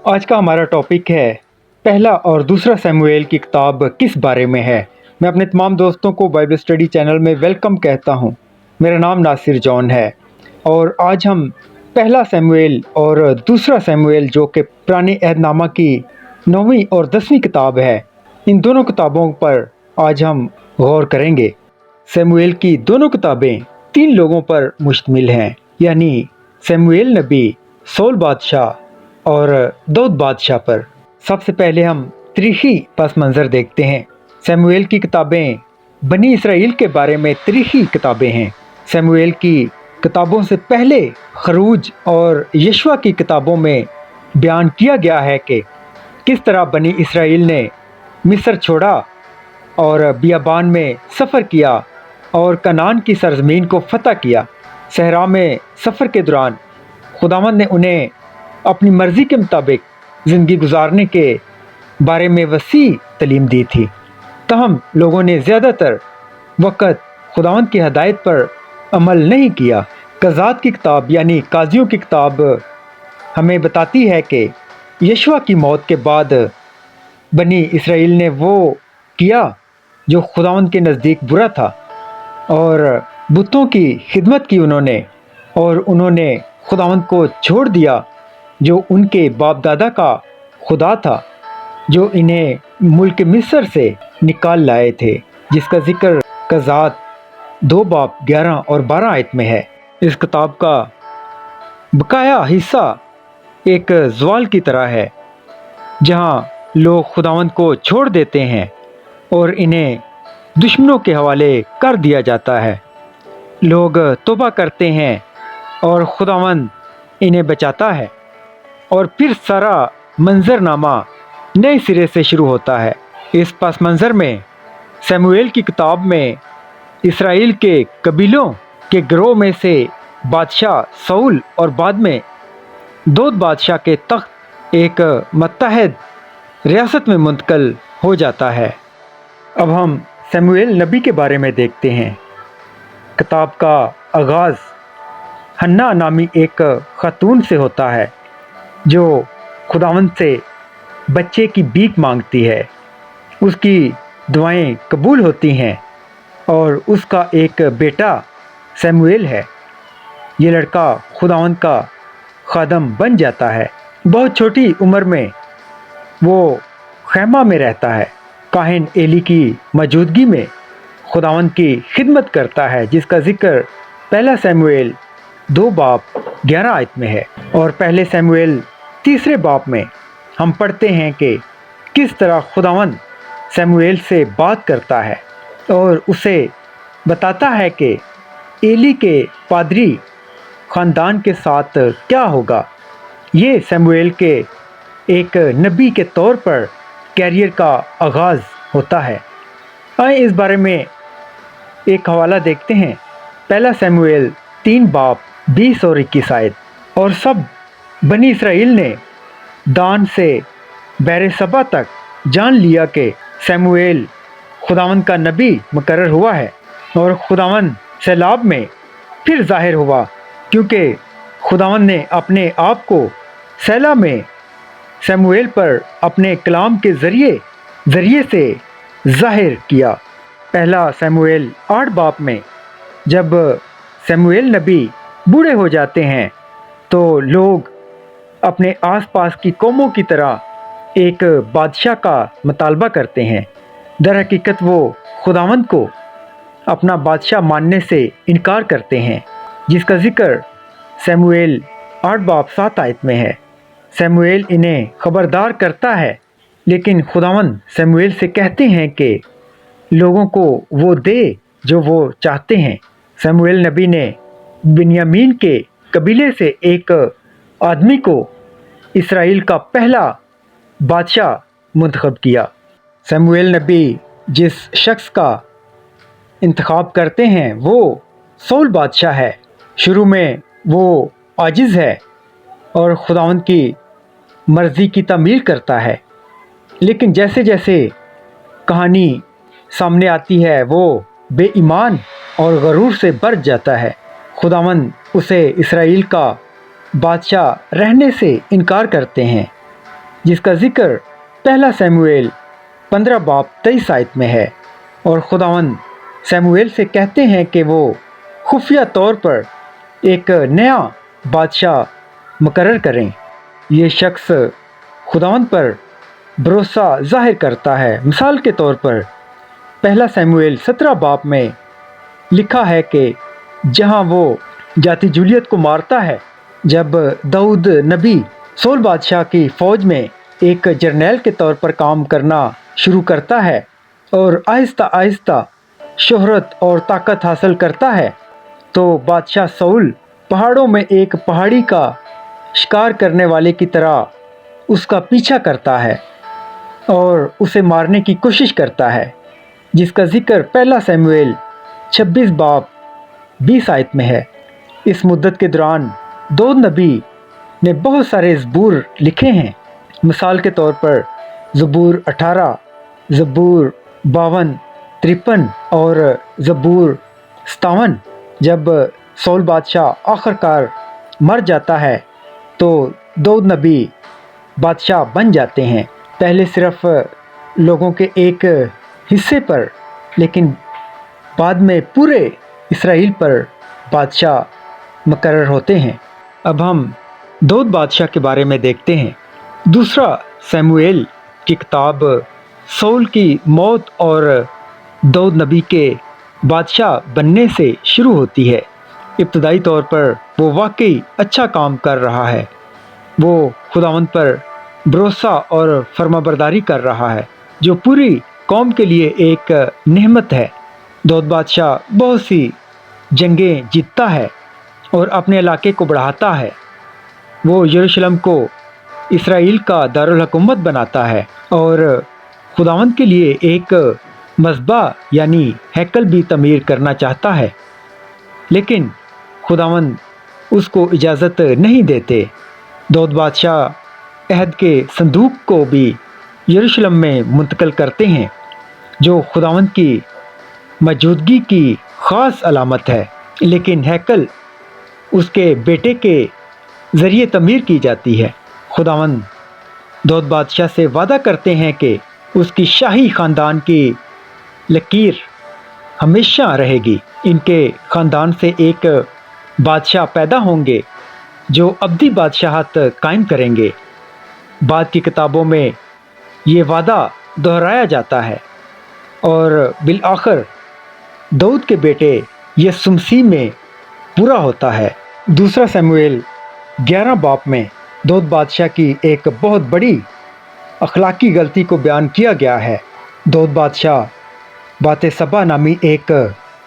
आज का हमारा टॉपिक है पहला और दूसरा शमूएल की किताब किस बारे में है। मैं अपने तमाम दोस्तों को बाइबल स्टडी चैनल में वेलकम कहता हूं। मेरा नाम नासिर जॉन है और आज हम पहला शमूएल और दूसरा शमूएल जो कि पुराने अहदनामा की 9वीं और 10वीं किताब है, इन दोनों किताबों पर आज हम गौर करेंगे। शमूएल की दोनों किताबें 3 लोगों पर मुश्तमिल हैं, यानी शमूएल नबी, सौल बादशाह और दाऊद बादशाह पर। सबसे पहले हम तारीखी पस मंज़र देखते हैं। शमूएल की किताबें बनी इसराइल के बारे में तारीखी किताबें हैं। शमूएल की किताबों से पहले खरूज और यशवा की किताबों में बयान किया गया है कि किस तरह बनी इसराइल ने मिस्र छोड़ा और बियाबान में सफ़र किया और कनान की सरज़मीन को फतह किया। सहरा में सफ़र के दौरान खुदावंद ने उन्हें अपनी मर्ज़ी के मुताबिक ज़िंदगी गुजारने के बारे में वसी तालीम दी थी। तहम लोगों ने ज़्यादातर वक़्त खुदावंद की हदायत पर अमल नहीं किया। कज़ात की किताब यानी काजियों की किताब हमें बताती है कि यशवा की मौत के बाद बनी इसराइल ने वो किया जो खुदावंद के नज़दीक बुरा था और बुतों की खिदमत की उन्होंने, और उन्होंने खुदावंद को छोड़ दिया जो उनके बाप दादा का खुदा था, जो इन्हें मुल्क मिस्र से निकाल लाए थे, जिसका जिक्र कज़ात 2 बाब 11 और 12 आयत में है। इस किताब का बकाया हिस्सा एक ज़वाल की तरह है, जहाँ लोग खुदावंद को छोड़ देते हैं और इन्हें दुश्मनों के हवाले कर दिया जाता है। लोग तौबा करते हैं और खुदावंद इन्हें बचाता है और फिर सारा मंजरनामा नए सिरे से शुरू होता है। इस पस मंज़र में शमूएल की किताब में इसराइल के कबीलों के गिरोह में से बादशाह सऊल और बाद में दाऊद बादशाह के तख्त एक मुत्तहद रियासत में मुंतकिल हो जाता है। अब हम शमूएल नबी के बारे में देखते हैं। किताब का आगाज़ हन्ना नामी एक खातून से होता है जो खुदावंद से बच्चे की भीख मांगती है। उसकी दुआएं कबूल होती हैं और उसका एक बेटा शमूएल है। ये लड़का खुदावंद का खादम बन जाता है। बहुत छोटी उम्र में वो खैमा में रहता है। काहिन एली की मौजूदगी में खुदावंद की खिदमत करता है, जिसका जिक्र पहला शमूएल 2 बाब 11 आयत में है। और पहले शमूएल 3 बाब में हम पढ़ते हैं कि किस तरह खुदावंद शमूएल से बात करता है और उसे बताता है कि एली के पादरी ख़ानदान के साथ क्या होगा। ये शमूएल के एक नबी के तौर पर कैरियर का आगाज़ होता है। आइए इस बारे में एक हवाला देखते हैं। पहला शमूएल 3 बाब 20 और 21 आयत। और सब बनी इसराइल ने दान से बेरसबा तक जान लिया कि शमूएल खुदावंद का नबी मुकर्रर हुआ है। और खुदावंद सैलाब में फिर ज़ाहिर हुआ, क्योंकि खुदावंद ने अपने आप को सैला में शमूएल पर अपने कलाम के ज़रिए से ज़ाहिर किया। पहला शमूएल 8 बाब में जब शमूएल नबी बूढ़े हो जाते हैं तो लोग अपने आसपास की कौमों की तरह एक बादशाह का मुतालबा करते हैं। दर हकीकत वो खुदावंद को अपना बादशाह मानने से इनकार करते हैं, जिसका जिक्र शमूएल 8 बाब 7 आयत में है। शमूएल इन्हें खबरदार करता है, लेकिन खुदावंद शमूएल से कहते हैं कि लोगों को वो दे जो वो चाहते हैं। शमूएल नबी ने बिन्यामीन के कबीले से एक आदमी को इसराइल का पहला बादशाह मुंतखब किया। शमूएल नबी जिस शख्स का इंतखाब करते हैं वो सौल बादशाह है। शुरू में वो आजिज़ है और खुदावंद की मर्ज़ी की तामील करता है, लेकिन जैसे जैसे कहानी सामने आती है वो बेईमान और गरूर से भर जाता है। खुदावंद उसे इसराइल का बादशाह रहने से इनकार करते हैं जिस का जिक्र पहला शमूएल 15 बाब 23 आयत में है। और खुदावंद शमूएल से कहते हैं कि वो खुफिया तौर पर एक नया बादशाह मुकर्रर करें। ये शख्स खुदावंद पर भरोसा जाहिर करता है। मिसाल के तौर पर पहला शमूएल 17 बाब में लिखा है कि जहां वो जाति जूलियत को मारता है, जब दाऊद नबी सौल बादशाह की फ़ौज में एक जर्नैल के तौर पर काम करना शुरू करता है और आहिस्ता आहिस्ता शोहरत और ताकत हासिल करता है, तो बादशाह सौल पहाड़ों में एक पहाड़ी का शिकार करने वाले की तरह उसका पीछा करता है और उसे मारने की कोशिश करता है, जिसका जिक्र पहला शमूएल 26 बाब 20 आयत में है। इस मुद्दत के दौरान दाऊद नबी ने बहुत सारे ज़बूर लिखे हैं। मिसाल के तौर पर ज़बूर 18, ज़बूर 52, 53 और ज़बूर 57। जब सौल बादशाह आखिरकार मर जाता है तो दाऊद नबी बादशाह बन जाते हैं, पहले सिर्फ लोगों के एक हिस्से पर, लेकिन बाद में पूरे इसराइल पर बादशाह मुकर्रर होते हैं। अब हम दाऊद बादशाह के बारे में देखते हैं। दूसरा शमूएल की किताब सौल की मौत और दाऊद नबी के बादशाह बनने से शुरू होती है। इब्तदाई तौर पर वो वाकई अच्छा काम कर रहा है। वो खुदावंद पर भरोसा और फरमाबरदारी कर रहा है, जो पूरी कौम के लिए एक नेमत है। दाऊद बादशाह बहुत सी जंगें जीतता है और अपने इलाके को बढ़ाता है। वो यरूशलेम को इसराइल का दारुल हुकूमत बनाता है और खुदावंद के लिए एक मस्बा यानी हैकल भी तमीर करना चाहता है, लेकिन खुदावंद उसको इजाज़त नहीं देते। दाऊद बादशाह अहद के संदूक को भी यरूशलेम में मुंतकिल करते हैं, जो खुदावंद की मौजूदगी की ख़ास अलामत है, लेकिन हैकल उसके बेटे के ज़रिए तमीर की जाती है। खुदावंद दाऊद बादशाह से वादा करते हैं कि उसकी शाही ख़ानदान की लकीर हमेशा रहेगी। इनके ख़ानदान से एक बादशाह पैदा होंगे जो अब्दी बादशाहत कायम करेंगे। बाद की किताबों में ये वादा दोहराया जाता है और बिल आखिर दाऊद के बेटे यीशु मसीह में पूरा होता है। दूसरा शमूएल 11 बाब में दाऊद बादशाह की एक बहुत बड़ी अखलाकी गलती को बयान किया गया है। दाऊद बादशाह बातशेबा नामी एक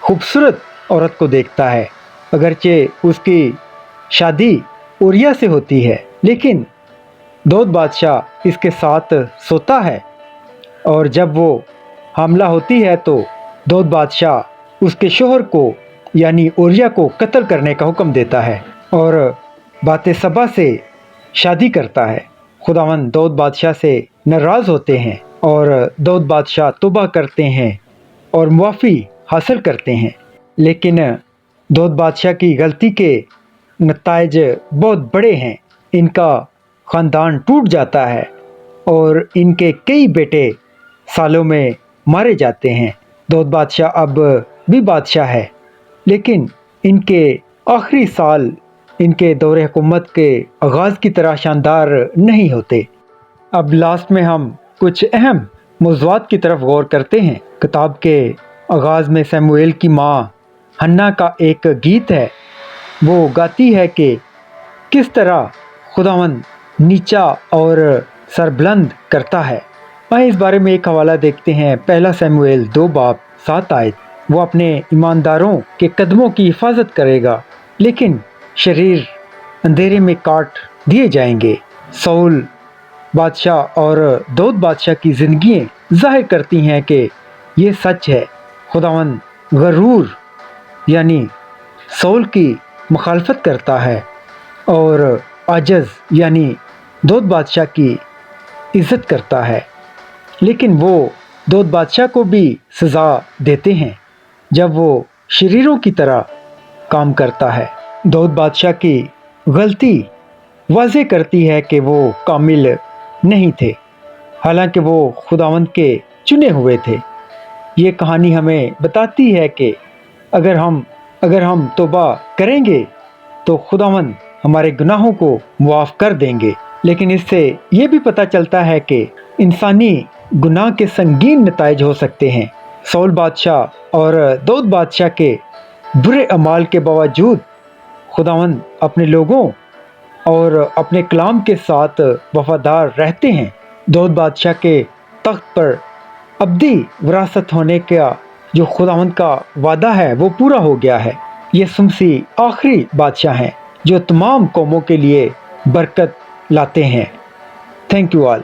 खूबसूरत औरत को देखता है। अगरचे उसकी शादी उरिया से होती है, लेकिन दाऊद बादशाह इसके साथ सोता है और जब वो हमला होती है तो दाऊद बादशाह उसके शोहर को यानी उरिया को कत्ल करने का हुक्म देता है और बातशेबा से शादी करता है। खुदावंद दाऊद बादशाह से नाराज़ होते हैं और दाऊद बादशाह तौबा करते हैं और मुआफ़ी हासिल करते हैं, लेकिन दाऊद बादशाह की गलती के नताइज बहुत बड़े हैं। इनका ख़ानदान टूट जाता है और इनके कई बेटे सालों में मारे जाते हैं। दाऊद बादशाह अब भी बादशाह है, लेकिन इनके आखिरी साल इनके दौरे हुकूमत के आगाज़ की तरह शानदार नहीं होते। अब लास्ट में हम कुछ अहम मौज़ूआत की तरफ गौर करते हैं। किताब के आगाज़ में शमूएल की माँ हन्ना का एक गीत है। वो गाती है कि किस तरह खुदावंद नीचा और सरबुलंद करता है। आइए इस बारे में एक हवाला देखते हैं। पहला शमूएल 2 बाब 7 आयत। वो अपने ईमानदारों के कदमों की हिफाजत करेगा, लेकिन शरीर अंधेरे में काट दिए जाएंगे। सौल बादशाह और दाऊद बादशाह की ज़िंदगी ज़ाहिर करती हैं कि ये सच है। खुदावंद गरूर यानी सौल की मुखालफत करता है और आजज़ यानी दाऊद बादशाह की इज़्ज़त करता है, लेकिन वो दाऊद बादशाह को भी सज़ा देते हैं जब वो शरीरों की तरह काम करता है। दाऊद बादशाह की गलती वाज़े करती है कि वो कामिल نہیں تھے، حالانکہ وہ خداوند کے چنے ہوئے تھے۔ یہ کہانی ہمیں بتاتی ہے کہ اگر ہم توبہ کریں گے تو خداوند ہمارے گناہوں کو معاف کر دیں گے۔ لیکن اس سے یہ بھی پتہ چلتا ہے کہ انسانی گناہ کے سنگین نتائج ہو سکتے ہیں۔ سول بادشاہ اور داؤد بادشاہ کے برے اعمال کے باوجود خداوند اپنے لوگوں اور اپنے کلام کے ساتھ وفادار رہتے ہیں۔ داؤد بادشاہ کے تخت پر ابدی وراثت ہونے کا جو خداوند کا وعدہ ہے وہ پورا ہو گیا ہے۔ یسوع مسیح آخری بادشاہ ہیں جو تمام قوموں کے لیے برکت لاتے ہیں۔ Thank you all.